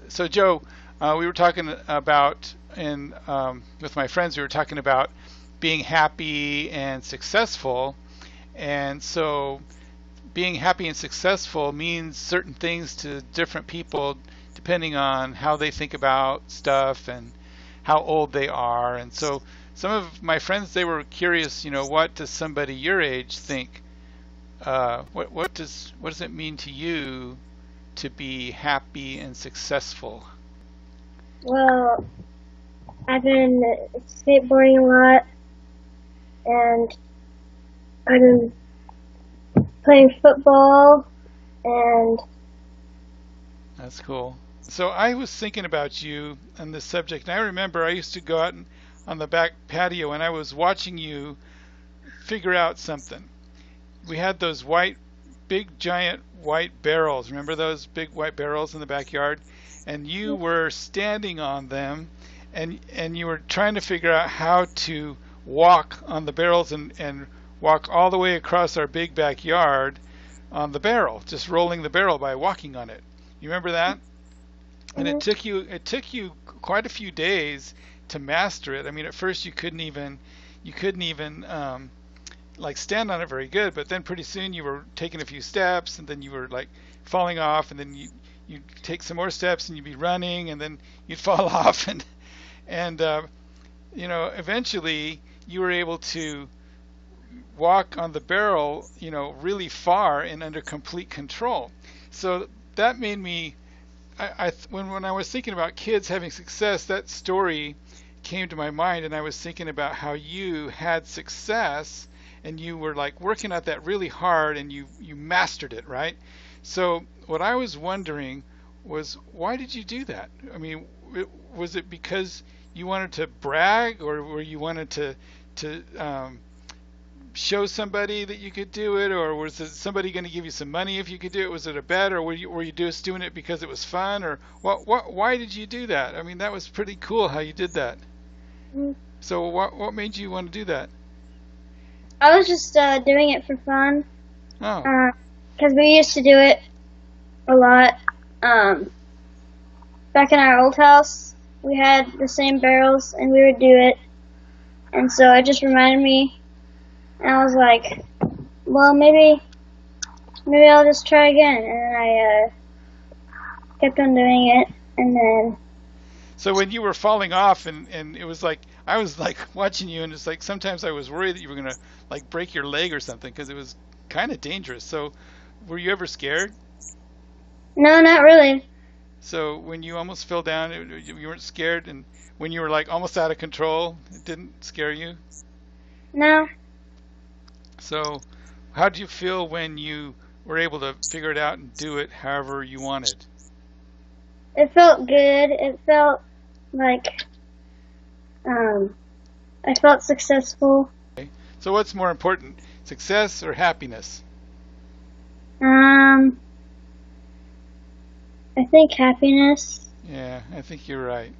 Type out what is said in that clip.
So Joe, we were talking about with my friends. We were talking about being happy and successful, and so being happy and successful means certain things to different people depending on how they think about stuff and how old they are. And so some of my friends, they were curious, what does somebody your age think? What does it mean to you to be happy and successful? Well, I've been skateboarding a lot, and I've been playing football, and That's cool. So I was thinking about you and this subject, and I remember I used to go out on the back patio and I was watching you figure out something. We had those big giant white barrels. Remember those big white barrels in the backyard? And you were standing on them, and you were trying to figure out how to walk on the barrels and walk all the way across our big backyard on the barrel, just rolling the barrel by walking on it. You remember that? And mhm, it took you quite a few days to master it. I mean, at first you couldn't even like stand on it very good, but then pretty soon you were taking a few steps, and then you were like falling off, and then you take some more steps, and you'd be running, and then you'd fall off, and eventually you were able to walk on the barrel, really far and under complete control. So that made me, when I was thinking about kids having success, that story came to my mind, and I was thinking about how you had success and you were like working at that really hard, and you mastered it, right? So what I was wondering was, why did you do that? I mean, was it because you wanted to brag, or were you wanted to show somebody that you could do it, or was it somebody going to give you some money if you could do it? Was it a bet, or were you just doing it because it was fun, or why did you do that? I mean, that was pretty cool how you did that. mhm. So what made you want to do that? I was just doing it for fun, Oh, because we used to do it a lot. Um, Back in our old house, we had the same barrels, and we would do it, and so it just reminded me, and I was like, well, maybe I'll just try again, and I kept on doing it, and then so when you were falling off, and it was like, I was like watching you, and it's like sometimes I was worried that you were gonna like break your leg or something, because it was kind of dangerous. So were you ever scared? no, not really. So when you almost fell down, you weren't scared, and when you were like almost out of control, it didn't scare you? No, So how did you feel when you were able to figure it out and do it however you wanted? it felt good. It felt like um, I felt successful. So what's more important, success or happiness? Um, I think happiness. Yeah, I think you're right.